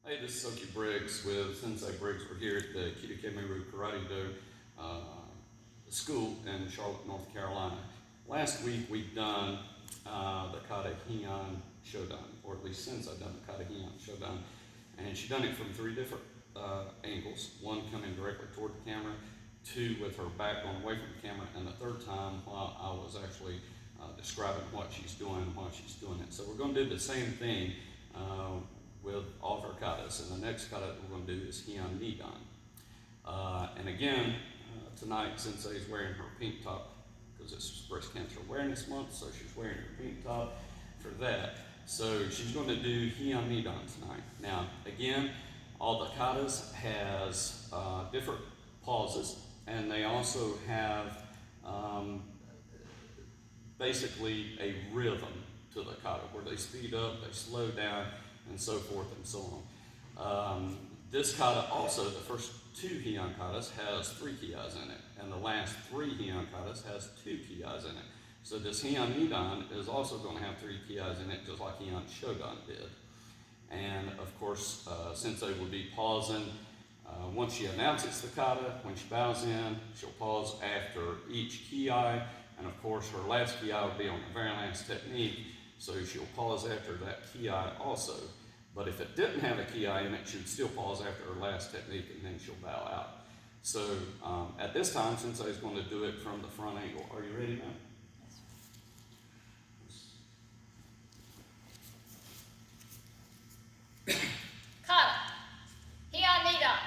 Hey, this is Soki Briggs with Sensei Briggs. We're here at the Kitakemeru Karate Do school in Charlotte, North Carolina. Last week we've done the Kata Heian Shodan, or at least since I've done the Kata Heian Shodan. And she's done it from three different angles. One coming directly toward the camera, two with her back going away from the camera, and the third time while I was actually describing what she's doing while she's doing it. So we're going to do the same thing with all of our katas. And the next kata that we're going to do is Heian Nidan. And again, tonight Sensei is wearing her pink top because it's Breast Cancer Awareness Month, so she's wearing her pink top for that. So she's going to do Heian Nidan tonight. Now, again, all the katas has different pauses, and they also have basically a rhythm to the kata where they speed up, they slow down, and so forth and so on. This kata also, the first two Heian katas, has 3 kiyais in it, and the last 3 Heian katas has 2 kiyais in it. So this Heian Nidan is also going to have 3 kiyais in it, just like Heian Shodan did. And of course, Sensei will be pausing once she announces the kata. When she bows in, she'll pause after each kiyai, and of course her last kiyai will be on the very last technique, so she'll pause after that kiyai also. But if it didn't have a kiyai in it, she would still pause after her last technique, and then she'll bow out. So at this time, Sensei is going to do it from the front angle. Are you ready now? Kata. Heian Nidan.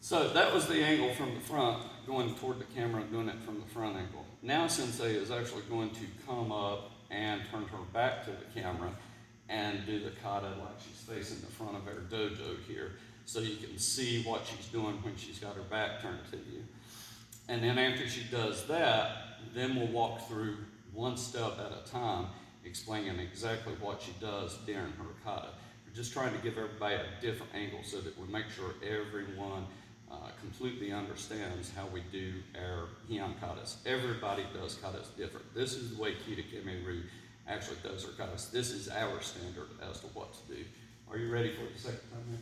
So that was the angle from the front, going toward the camera, doing it from the front angle. Now Sensei is actually going to come up and turn her back to the camera and do the kata like she's facing the front of our dojo here, so you can see what she's doing when she's got her back turned to you. And then after she does that, then we'll walk through one step at a time, explaining exactly what she does during her kata. We're just trying to give everybody a different angle so that we make sure everyone completely understands how we do our Heian katas. Everybody does katas different. This is the way Kitakemeru actually does her katas. This is our standard as to what to do. Are you ready for the second time now?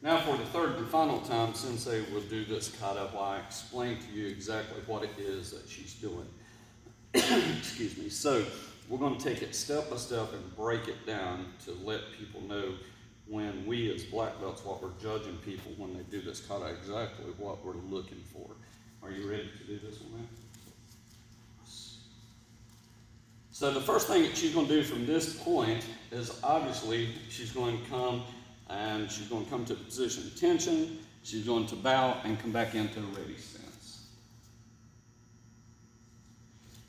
Now for the third and final time, Sensei will do this kata while I explain to you exactly what it is that she's doing. Excuse me. So we're going to take it step by step and break it down to let people know when we as black belts, what we're judging people when they do this kata, exactly what we're looking for. Are you ready to do this one now? So the first thing that she's going to do from this point is obviously she's going to come And she's going to come to the position of tension. She's going to bow and come back into a ready stance.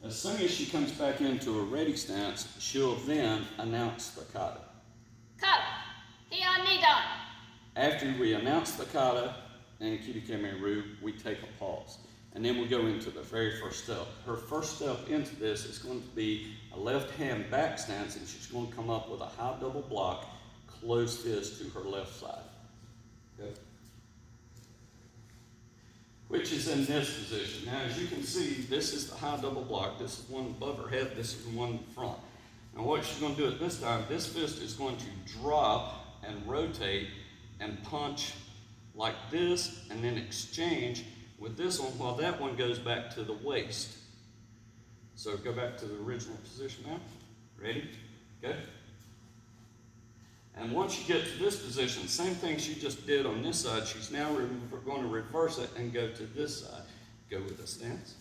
As soon as she comes back into a ready stance, she'll then announce the kata. Kata. Heian Nidan. After we announce the kata and Kirikame-ryu, we take a pause. And then we go into the very first step. Her first step into this is going to be a left hand back stance, and she's going to come up with a high double block, closed fist to her left side. Okay? Which is in this position. Now, as you can see, this is the high double block. This is one above her head. This is the one in front. And what she's going to do at this time, this fist is going to drop and rotate and punch like this, and then exchange with this one while that one goes back to the waist. So go back to the original position now. Ready? Go. And once you get to this position, same thing she just did on this side, she's now going to reverse it and go to this side. Go with the stance.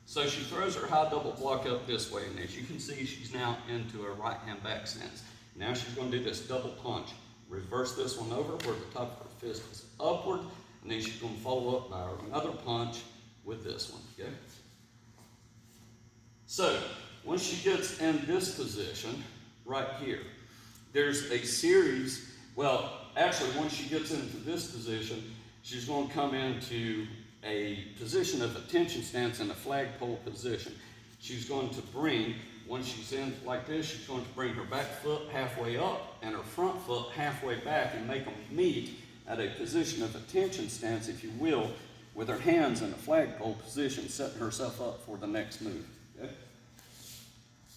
So she throws her high double block up this way, and as you can see, she's now into a right hand back stance. Now she's going to do this double punch. Reverse this one over where the top of her fist is upward, and then she's going to follow up by another punch with this one. Okay? So once she gets in this position, right here, there's a series, well, actually once she gets into this position, she's going to come into a position of a tension stance in a flagpole position. She's going to bring, once she's in like this, she's going to bring her back foot halfway up and her front foot halfway back and make them meet at a position of a tension stance, if you will, with her hands in a flagpole position, setting herself up for the next move. Okay?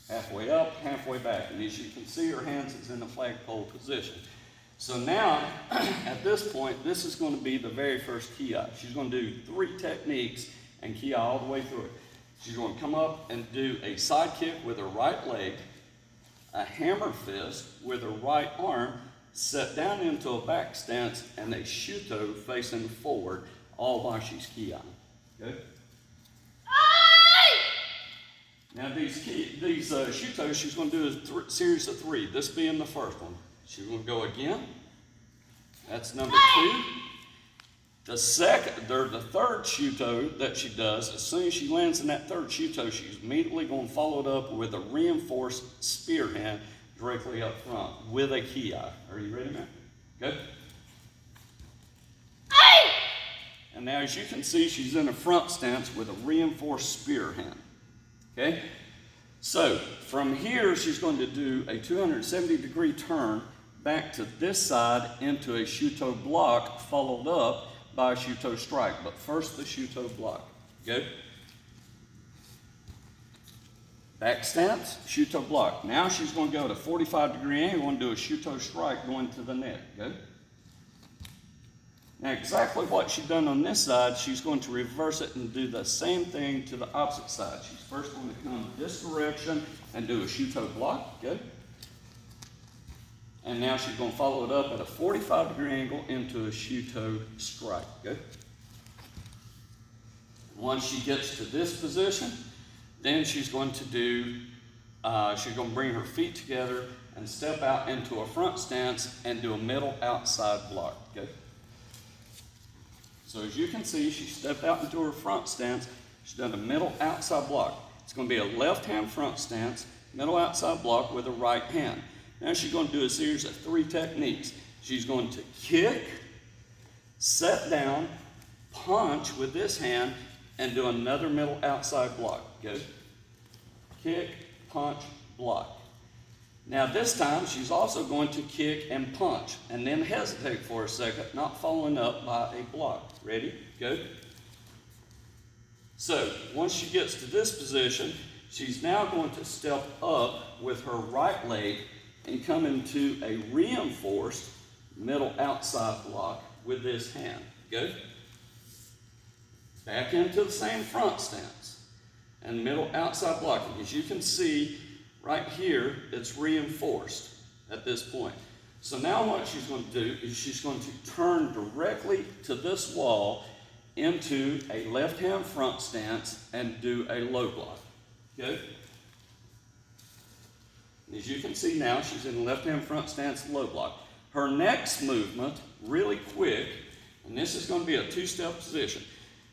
Halfway up, halfway back. And as you can see, her hands is in the flagpole position. So now, at this point, this is going to be the very first kiai. She's going to do 3 techniques and kiai all the way through it. She's going to come up and do a side kick with her right leg, a hammer fist with her right arm, set down into a back stance, and a shuto facing forward, all while she's kiai. Okay? Now these shutos, she's going to do a series of 3. This being the first one. She's going to go again. That's number 2. The third shuto that she does, as soon as she lands in that third shuto, she's immediately going to follow it up with a reinforced spear hand directly up front with a kiai. Are you ready, man? Go. And now, as you can see, she's in a front stance with a reinforced spear hand. Okay? So, from here, she's going to do a 270-degree turn back to this side into a shuto block, followed up by a shuto strike. But first, the shuto block. Go. Back stance, shuto block. Now she's going to go to 45-degree angle and do a shuto strike going to the neck. Go. Now exactly what she's done on this side, she's going to reverse it and do the same thing to the opposite side. She's first going to come this direction and do a shuto block. Good. And now she's going to follow it up at a 45-degree angle into a shuto strike. Good. Once she gets to this position, then she's going to do, she's going to bring her feet together and step out into a front stance and do a middle outside block. Good. So as you can see, she stepped out into her front stance. She's done a middle outside block. It's going to be a left hand front stance, middle outside block with a right hand. Now she's going to do a series of 3 techniques. She's going to kick, set down, punch with this hand, and do another middle outside block. Go. Kick, punch, block. Now this time, she's also going to kick and punch, and then hesitate for a second, not following up by a block. Ready? Go. So, once she gets to this position, she's now going to step up with her right leg and come into a reinforced middle outside block with this hand. Go. Back into the same front stance and middle outside blocking. As you can see, right here, it's reinforced at this point. So now what she's going to do is she's going to turn directly to this wall into a left-hand front stance and do a low block. Okay? And as you can see now, she's in the left-hand front stance low block. Her next movement, really quick, and this is going to be a two-step position.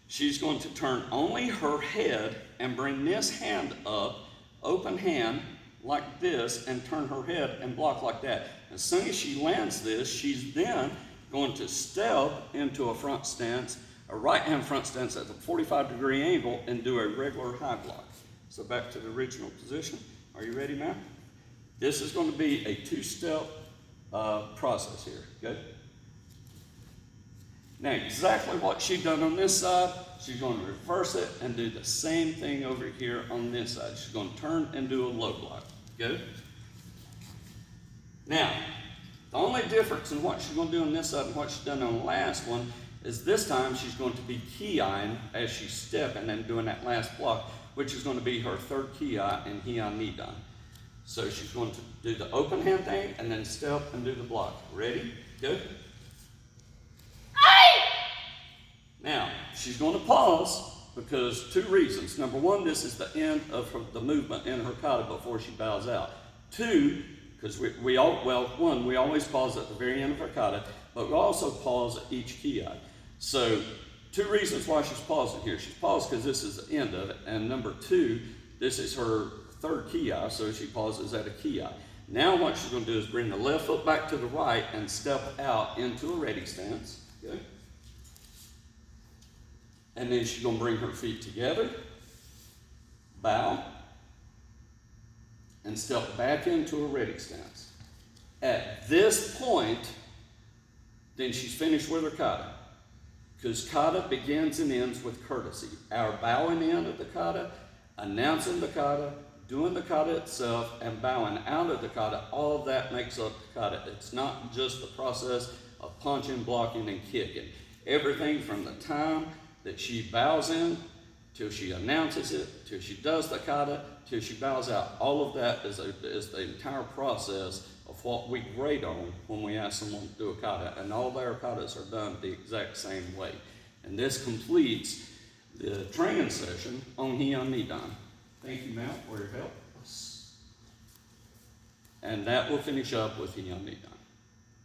She's going to turn only her head and bring this hand up, open hand, like this, and turn her head and block like that. As soon as she lands this, she's then going to step into a front stance, a right-hand front stance at a 45-degree angle, and do a regular high block. So back to the original position. Are you ready, ma'am? This is going to be a two-step process here, okay? Now, exactly what she's done on this side, she's going to reverse it and do the same thing over here on this side. She's going to turn and do a low block, good? Now, the only difference in what she's going to do on this side and what she's done on the last one is this time she's going to be ki-eyeing as she's stepping and doing that last block, which is going to be her third ki-eye in Heian Nidan. So she's going to do the open hand thing and then step and do the block. Ready? Good? Now, she's going to pause because two reasons. Number one, this is the end of the movement in her kata before she bows out. Two, because we always pause at the very end of her kata, but we also pause at each ki-eye. So, two reasons why she's pausing here. She's paused because this is the end of it, and number two, this is her third ki-eye, so she pauses at a ki-eye. Now what she's going to do is bring the left foot back to the right and step out into a ready stance. Okay? And then she's going to bring her feet together, bow, and step back into a ready stance. At this point, then she's finished with her kata. Because kata begins and ends with courtesy. Our bowing in of the kata, announcing the kata, doing the kata itself, and bowing out of the kata, all of that makes up the kata. It's not just the process of punching, blocking, and kicking. Everything from the time that she bows in, till she announces it, till she does the kata, till she bows out. All of that is the entire process of what we grade on when we ask someone to do a kata. And all of our katas are done the exact same way. And this completes the training session on Heian Nidan. Thank you, ma'am, for your help. And that will finish up with Heian Nidan.